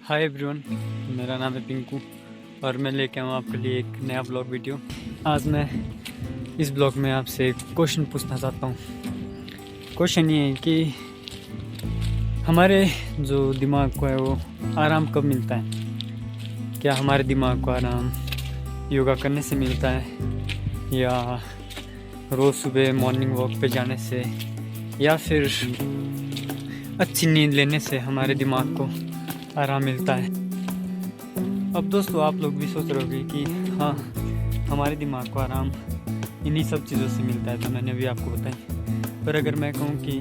Hi everyone, मेरा नाम है पिंकू और मैं लेके आऊँ आपके लिए एक नया ब्लॉग वीडियो। आज मैं इस ब्लॉग में आपसे एक क्वेश्चन पूछना चाहता हूँ। क्वेश्चन ये है कि हमारे जो दिमाग को है वो आराम कब मिलता है। क्या हमारे दिमाग को आराम योगा करने से मिलता है, या रोज़ सुबह मॉर्निंग वॉक पे जाने से, या फिर अच्छी नींद लेने से हमारे दिमाग को आराम मिलता है। अब दोस्तों, आप लोग भी सोच रहे होंगे कि हाँ, हमारे दिमाग को आराम इन्हीं सब चीज़ों से मिलता है, तो मैंने अभी आपको बताई। पर अगर मैं कहूँ कि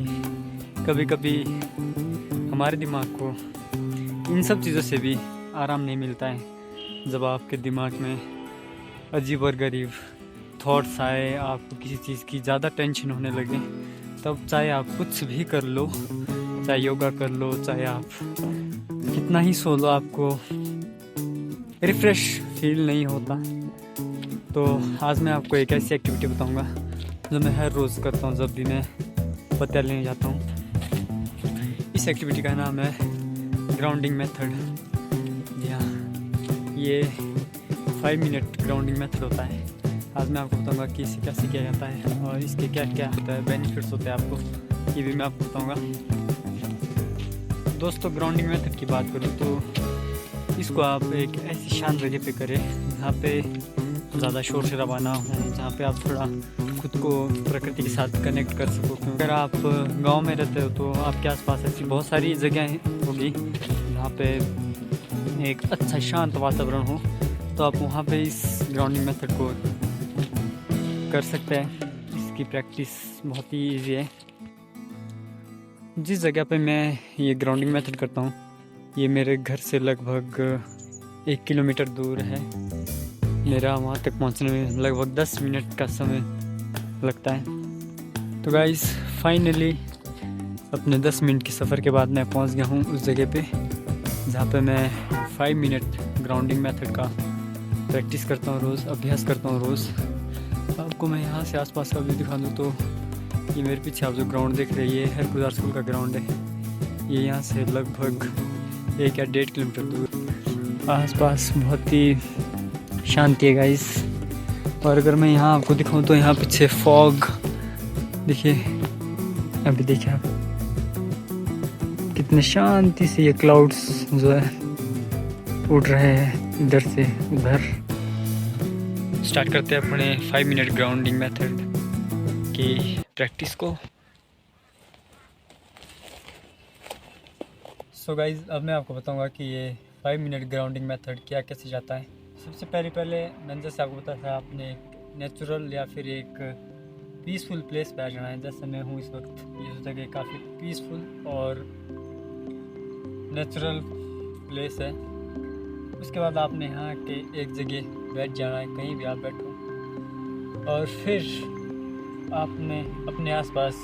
कभी कभी हमारे दिमाग को इन सब चीज़ों से भी आराम नहीं मिलता है। जब आपके दिमाग में अजीब और गरीब थॉट्स आए, आपको किसी चीज़ की ज़्यादा टेंशन होने लगे, तब चाहे आप कुछ भी कर लो, चाहे योगा कर लो, चाहे आप कितना ही सो लो, आपको रिफ़्रेश फील नहीं होता। तो आज मैं आपको एक ऐसी एक्टिविटी बताऊंगा जो मैं हर रोज़ करता हूं जब भी मैं पत्ते लेने जाता हूं। इस एक्टिविटी का नाम है ग्राउंडिंग मेथड। जी हाँ, ये 5 मिनट ग्राउंडिंग मेथड होता है। आज मैं आपको बताऊंगा कि इसे कैसे किया जाता है और इसके क्या क्या होता है, बेनिफिट्स होते हैं आपको, ये भी मैं आपको बताऊँगा। दोस्तों, ग्राउंडिंग मेथड की बात करूँ तो इसको आप एक ऐसी शांत जगह पे करें जहाँ पे ज़्यादा शोर शराबा ना हो, जहाँ पे आप थोड़ा खुद को प्रकृति के साथ कनेक्ट कर सको। क्योंकि अगर आप गांव में रहते हो तो आपके आसपास ऐसी बहुत सारी जगह होगी जहाँ पे एक अच्छा शांत वातावरण हो, तो आप वहाँ पे इस ग्राउंडिंग मेथड को कर सकते हैं। इसकी प्रैक्टिस बहुत ही ईजी है। जिस जगह पे मैं ये ग्राउंडिंग मेथड करता हूँ, ये मेरे घर से लगभग 1 किलोमीटर दूर है। मेरा वहाँ तक पहुँचने में लगभग 10 मिनट का समय लगता है। तो गाइस, फाइनली अपने 10 मिनट के सफ़र के बाद मैं पहुँच गया हूँ उस जगह पे जहाँ पे मैं 5 मिनट ग्राउंडिंग मेथड का प्रैक्टिस करता हूँ, रोज़ अभ्यास करता हूँ रोज़। आपको मैं यहाँ से आसपास का व्यू दिखा दूँ तो ये मेरे पीछे आप जो ग्राउंड देख रहे हैं, ये हरगुजार स्कूल का ग्राउंड है। ये यहाँ से लगभग 1 या 1.5 किलोमीटर दूर। आसपास बहुत ही शांति है गाइस। और अगर मैं यहाँ आपको दिखाऊँ तो यहाँ पीछे फॉग देखिए, अभी देखिए आप कितने शांति से ये क्लाउड्स जो है उड़ रहे हैं इधर से उधर। स्टार्ट करते हैं अपने 5 मिनट ग्राउंडिंग मेथड की प्रैक्टिस को। सो गाइज, अब मैं आपको बताऊंगा कि ये 5 मिनट ग्राउंडिंग मेथड क्या कैसे जाता है। सबसे पहले मैंने जैसे आपको बताया था, आपने एक नेचुरल या फिर एक पीसफुल प्लेस पे आ जाना है। जैसे मैं हूँ इस वक्त, ये जगह काफ़ी पीसफुल और नेचुरल प्लेस है। उसके बाद आपने यहाँ के एक जगह बैठ जाना है, कहीं भी आप बैठो, और फिर आपने अपने आसपास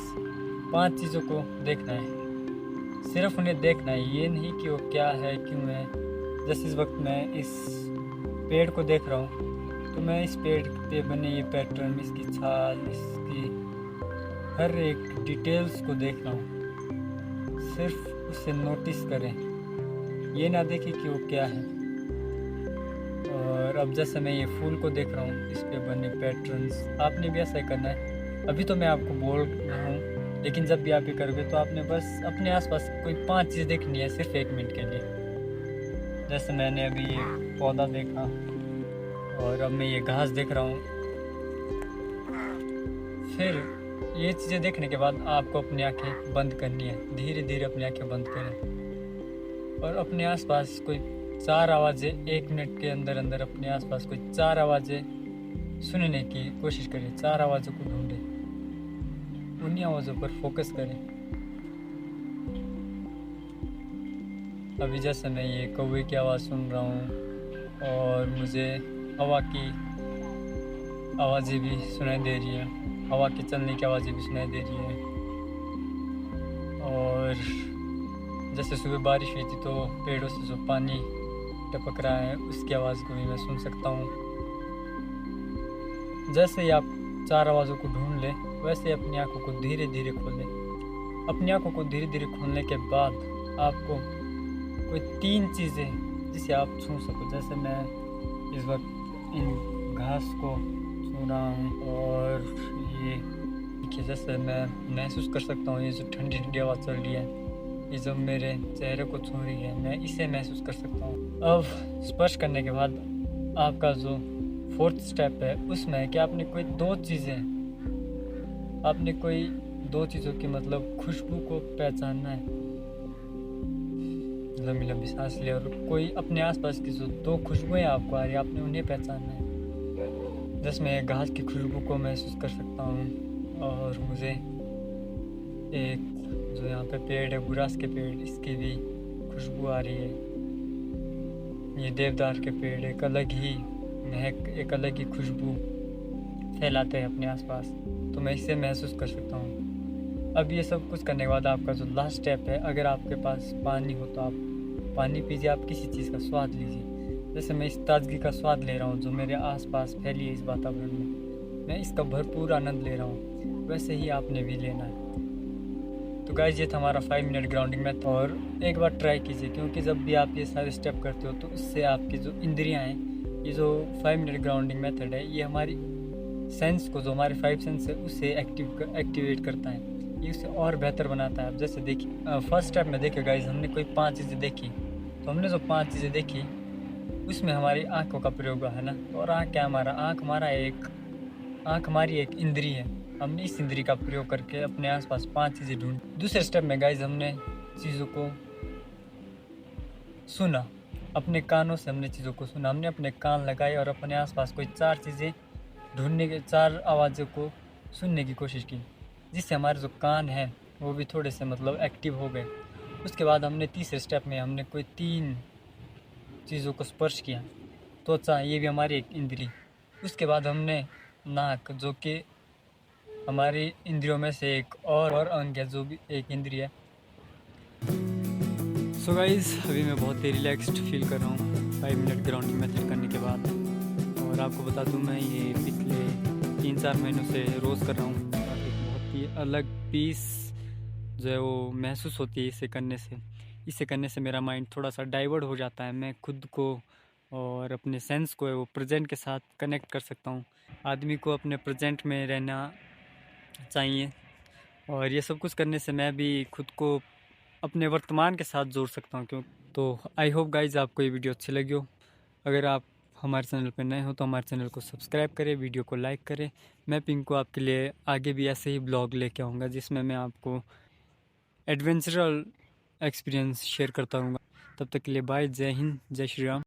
5 चीज़ों को देखना है। सिर्फ उन्हें देखना है, ये नहीं कि वो क्या है, क्यों है। जैसे इस वक्त मैं इस पेड़ को देख रहा हूँ, तो मैं इस पेड़ पे बने ये पैटर्न, इसकी छाल, इसकी हर एक डिटेल्स को देख रहा हूँ। सिर्फ उसे नोटिस करें, ये ना देखें कि वो क्या है। और अब जैसे मैं ये फूल को देख रहा हूँ, इस पे बने पैटर्न्स, आपने भी ऐसा ही करना है। अभी तो मैं आपको बोल रहा हूँ, लेकिन जब भी आप ये करोगे तो आपने बस अपने आसपास कोई 5 चीज़ें देखनी है सिर्फ 1 मिनट के लिए। जैसे मैंने अभी ये पौधा देखा, और अब मैं ये घास देख रहा हूँ। फिर ये चीज़ें देखने के बाद आपको अपनी आंखें बंद करनी है। धीरे धीरे अपनी आंखें बंद करें और अपने आसपास कोई 4 आवाज़ें 1 मिनट के अंदर अंदर अपने आसपास कोई 4 आवाज़ें सुनने की कोशिश करें। 4 आवाज़ों को ढूंढें, उन्हीं आवाज़ों पर फोकस करें। अभी जैसे मैं ये कौवे की आवाज़ सुन रहा हूँ और मुझे हवा की आवाज़ें भी सुनाई दे रही हैं, हवा के चलने की आवाज़ें भी सुनाई दे रही हैं। और जैसे सुबह बारिश हुई थी तो पेड़ों से जो पानी टपक रहा है, उसकी आवाज़ को भी मैं सुन सकता हूँ। जैसे ही आप 4 आवाज़ों को ढूंढ लें, वैसे अपनी आंखों को धीरे धीरे खोलें। अपनी आंखों को धीरे धीरे खोलने के बाद आपको कोई 3 चीज़ें जिसे आप छू सको। जैसे मैं इस वक्त इन घास को छू रहा हूँ और ये देखिए, जैसे मैं महसूस कर सकता हूँ ये जो ठंडी ठंडी हवा चल रही है, ये जब मेरे चेहरे को छू रही है, मैं इसे महसूस कर सकता हूँ। अब स्पर्श करने के बाद आपका जो 4th स्टेप है उसमें है कि आपने कोई 2 चीज़ों की मतलब खुशबू को पहचानना है। लंबी लंबी सांस ले और कोई अपने आसपास की जो 2 खुशबुएं आपको आ रही है, आपने उन्हें पहचानना है। जिसमें घास की खुशबू को महसूस कर सकता हूँ और मुझे एक जो यहाँ पे पेड़ है, बुरास के पेड़, इसकी भी खुशबू आ रही है। ये देवदार के पेड़ एक अलग ही महक, एक अलग ही खुशबू फैलाते हैं अपने आसपास, तो मैं इसे महसूस कर सकता हूँ। अब ये सब कुछ करने के बाद आपका जो लास्ट स्टेप है, अगर आपके पास पानी हो तो आप पानी पीजिए, आप किसी चीज़ का स्वाद लीजिए। जैसे मैं इस ताजगी का स्वाद ले रहा हूँ जो मेरे आसपास फैली है इस वातावरण में, मैं इसका भरपूर आनंद ले रहा हूँ, वैसे ही आपने भी लेना है। तो गाइस, ये था हमारा 5 मिनट ग्राउंडिंग मेथड, और एक बार ट्राई कीजिए, क्योंकि जब भी आप ये सारे स्टेप करते हो तो इससे आपकी जो इंद्रियां हैं, ये जो 5 मिनट ग्राउंडिंग मेथड है, ये हमारी सेंस को, जो हमारे 5 सेंस है, उससे एक्टिवेट करता है, ये उसे और बेहतर बनाता है। अब जैसे देखिए, फर्स्ट स्टेप में देखिए गाइस, हमने कोई 5 चीज़ें देखी, तो हमने जो 5 चीज़ें देखी उसमें हमारी आँखों का प्रयोग हुआ है ना। और आँख क्या, आँख हमारी एक इंद्री है। हमने इस इंद्री का प्रयोग करके अपने आसपास 5 चीज़ें ढूंढ। दूसरे स्टेप में गाइस, हमने चीज़ों को सुना, अपने कानों से हमने चीज़ों को सुना, हमने अपने कान लगाए और अपने आसपास कोई 4 चीज़ें ढूंढने के, 4 आवाज़ों को सुनने की कोशिश की, जिससे हमारे जो कान हैं वो भी थोड़े से मतलब एक्टिव हो गए। उसके बाद हमने तीसरे स्टेप में हमने कोई 3 चीज़ों को स्पर्श किया, त्वचा, ये भी हमारी एक इंद्री। उसके बाद हमने नाक, जो कि हमारी इंद्रियों में से एक और अंग है, जो भी एक इंद्रिय है। सो गाइस, अभी मैं बहुत ही रिलैक्स्ड फील कर रहा हूँ 5 मिनट ग्राउंडिंग मेथड करने के बाद। और आपको बता दूँ, मैं ये पिछले 3-4 महीनों से रोज़ कर रहा हूँ, और एक बहुत ही अलग पीस जो है वो महसूस होती है इसे करने से मेरा माइंड थोड़ा सा डाइवर्ट हो जाता है। मैं खुद को और अपने सेंस को है वो प्रेजेंट के साथ कनेक्ट कर सकता हूँ। आदमी को अपने प्रेजेंट में रहना चाहिए, और ये सब कुछ करने से मैं भी खुद को अपने वर्तमान के साथ जोड़ सकता हूँ। क्यों तो आई होप गाइज आपको ये वीडियो अच्छी लगी हो। अगर आप हमारे चैनल पर नए हो तो हमारे चैनल को सब्सक्राइब करें, वीडियो को लाइक करें। मैं पिंकू आपके लिए आगे भी ऐसे ही ब्लॉग लेके आऊँगा, जिसमें मैं आपको एडवेंचरल एक्सपीरियंस शेयर करता रहूँगा। तब तक के लिए बाय, जय हिंद, जय श्री राम।